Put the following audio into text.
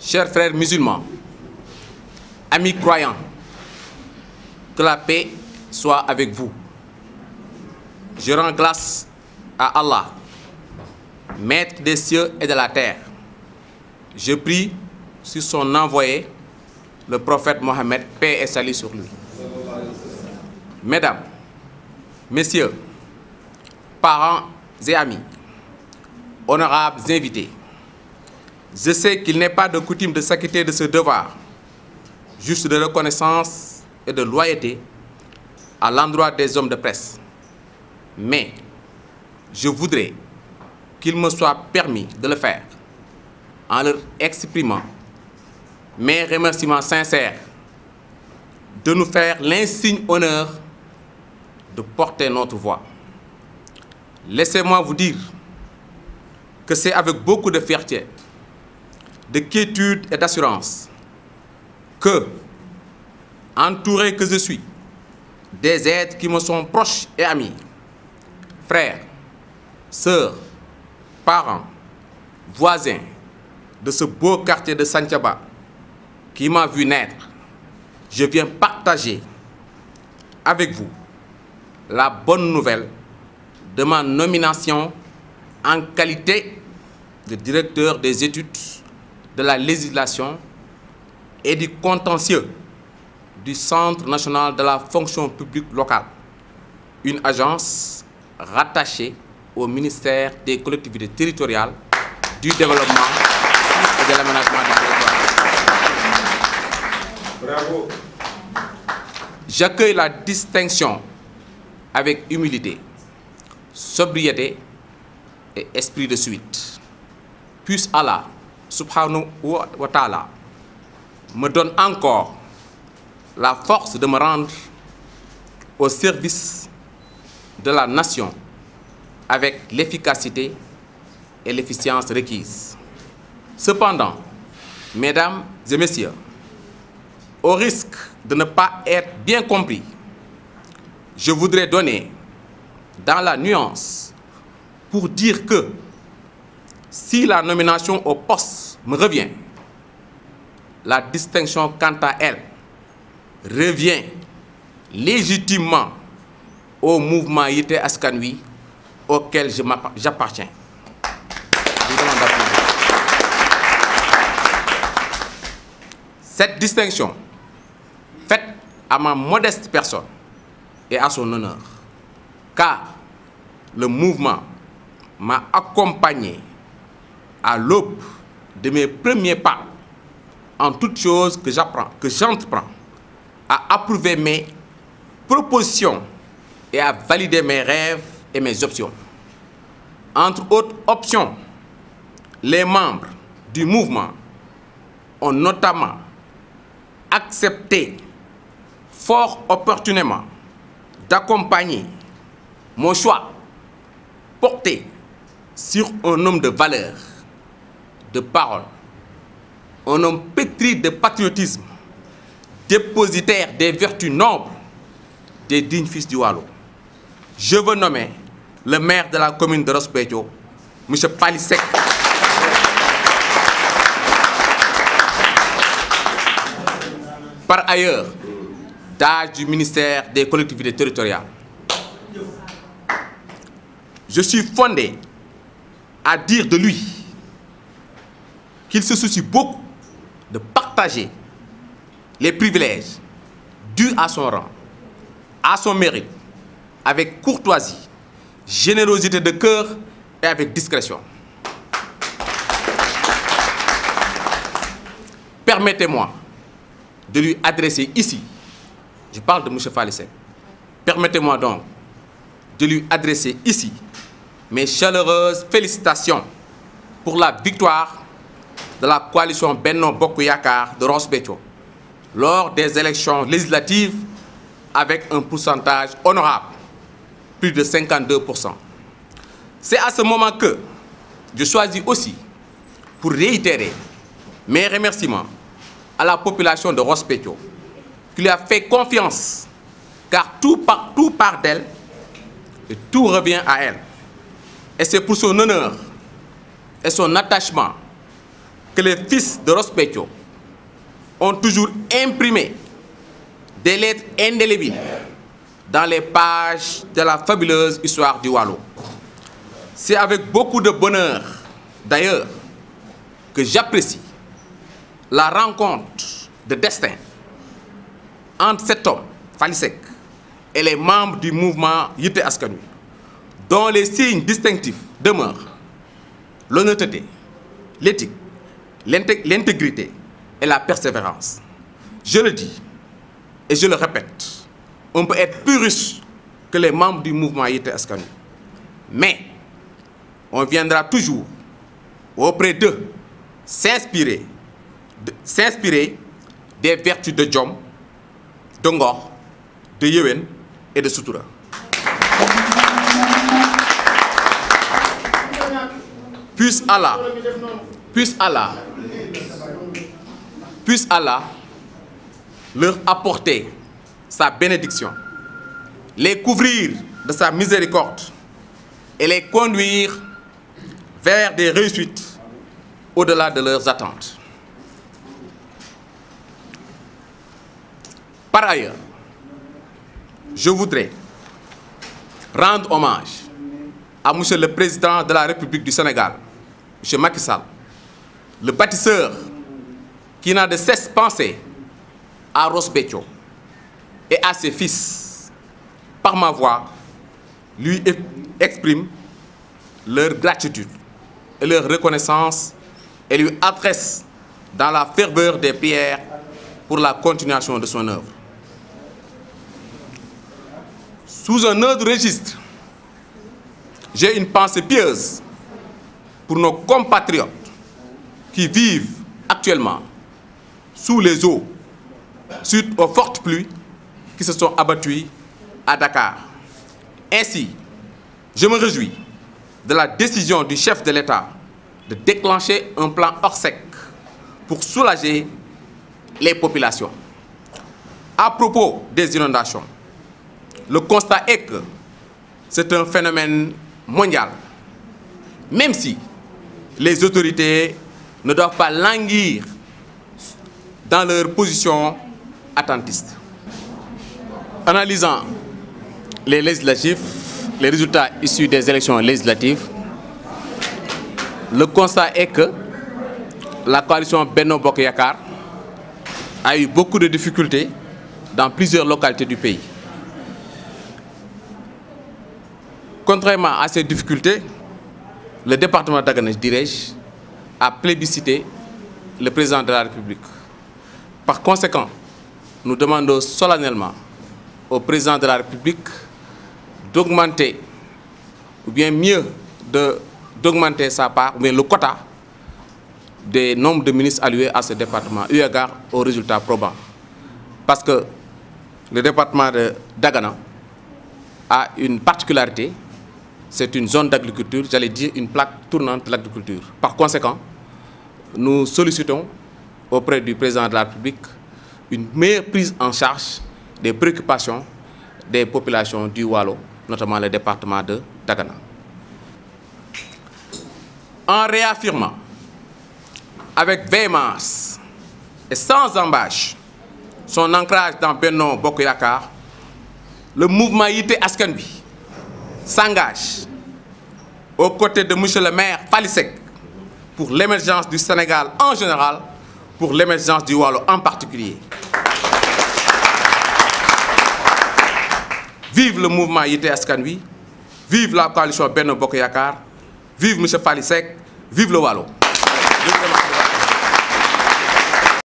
Chers frères musulmans, amis croyants, que la paix soit avec vous. Je rends grâce à Allah, maître des cieux et de la terre. Je prie sur son envoyé, le prophète Mohammed, paix et salut sur lui. Mesdames, messieurs, parents et amis, honorables invités, je sais qu'il n'est pas de coutume de s'acquitter de ce devoir, juste de reconnaissance et de loyauté à l'endroit des hommes de presse. Mais je voudrais qu'il me soit permis de le faire en leur exprimant mes remerciements sincères de nous faire l'insigne honneur de porter notre voix. Laissez-moi vous dire que c'est avec beaucoup de fierté, de quiétude et d'assurance que, entouré que je suis des êtres qui me sont proches et amis, frères, sœurs, parents, voisins de ce beau quartier de Santhiaba qui m'a vu naître, je viens partager avec vous la bonne nouvelle de ma nomination en qualité de directeur des études de la législation et du contentieux du Centre national de la fonction publique locale, une agence rattachée au ministère des collectivités territoriales, du développement et de l'aménagement du territoire. Bravo. J'accueille la distinction avec humilité, sobriété et esprit de suite. Puisse Allah, subhanahu wa ta'ala, me donne encore la force de me rendre au service de la nation avec l'efficacité et l'efficience requises. Cependant, mesdames et messieurs, au risque de ne pas être bien compris, je voudrais donner dans la nuance pour dire que si la nomination au poste me revient, la distinction quant à elle revient légitimement au mouvement Yité Askan Wi auquel j'appartiens. Cette distinction, faite à ma modeste personne et à son honneur, car le mouvement m'a accompagné à l'aube de mes premiers pas en toutes choses que j'entreprends, à approuver mes propositions et à valider mes rêves et mes options. Entre autres options, les membres du mouvement ont notamment accepté fort opportunément d'accompagner mon choix porté sur un homme de valeur, de parole, un homme pétri de patriotisme, dépositaire des vertus nobles des dignes fils du Waalo. Je veux nommer le maire de la commune de Ross Béthio, M. Pali Seck. Par ailleurs, d'âge du ministère des collectivités territoriales. Je suis fondé à dire de lui qu'il se soucie beaucoup de partager les privilèges dus à son rang, à son mérite, avec courtoisie, générosité de cœur et avec discrétion. Permettez-moi de lui adresser ici, je parle de M. Pali Seck, permettez-moi donc de lui adresser ici mes chaleureuses félicitations pour la victoire de la coalition Benno Bokk Yakaar de Ross Béthio lors des élections législatives avec un pourcentage honorable, plus de 52%. C'est à ce moment que je choisis aussi, pour réitérer mes remerciements à la population de Ross Béthio, qui lui a fait confiance, car tout part d'elle et tout revient à elle. Et c'est pour son honneur et son attachement que les fils de Ross Béthio ont toujours imprimé des lettres indélébiles dans les pages de la fabuleuse histoire du Waalo. C'est avec beaucoup de bonheur, d'ailleurs, que j'apprécie la rencontre de destin entre cet homme, Fally Seck, et les membres du mouvement Yitte Askan Wi, dont les signes distinctifs demeurent l'honnêteté, l'éthique, l'intégrité et la persévérance. Je le dis et je le répète, on peut être plus riche que les membres du mouvement Yitte Askan Wi, mais on viendra toujours auprès d'eux s'inspirer des vertus de Jom, de Ngor, de Yéwén et de Sutura. Puisse Allah leur apporter sa bénédiction, les couvrir de sa miséricorde et les conduire vers des réussites au-delà de leurs attentes. Par ailleurs, je voudrais rendre hommage à Monsieur le Président de la République du Sénégal, M. Macky Sall, le bâtisseur qui n'a de cesse penser à Ross Béthio et à ses fils. Par ma voix, lui exprime leur gratitude et leur reconnaissance et lui adresse dans la ferveur des prières pour la continuation de son œuvre. Sous un autre registre, j'ai une pensée pieuse pour nos compatriotes qui vivent actuellement sous les eaux suite aux fortes pluies qui se sont abattues à Dakar. Ainsi, je me réjouis de la décision du chef de l'État de déclencher un plan Orsec pour soulager les populations. À propos des inondations, le constat est que c'est un phénomène mondial, même si les autorités ne doivent pas languir dans leur position attentiste. Analysant les législatives, les résultats issus des élections législatives, le constat est que la coalition Benno Bokk Yakaar a eu beaucoup de difficultés dans plusieurs localités du pays. Contrairement à ces difficultés, le département de Dagana, dirais-je, a plébiscité le président de la République. Par conséquent, nous demandons solennellement au président de la République d'augmenter, ou bien mieux d'augmenter sa part, ou bien le quota des nombres de ministres alloués à ce département, eu égard aux résultats probants. Parce que le département de Dagana a une particularité, c'est une zone d'agriculture, j'allais dire une plaque tournante de l'agriculture. Par conséquent, nous sollicitons auprès du président de la République une meilleure prise en charge des préoccupations des populations du Waalo, notamment le département de Dagana. En réaffirmant avec véhémence et sans embâche son ancrage dans Benno Bokk Yakaar, le mouvement Yitte Askan Wi s'engage aux côtés de Monsieur le maire Fally Seck pour l'émergence du Sénégal en général, pour l'émergence du Waalo en particulier. Vive le mouvement Yitte Askan Wi, vive la coalition Benno Bokk Yakaar, vive Monsieur Fally Seck, vive le Waalo.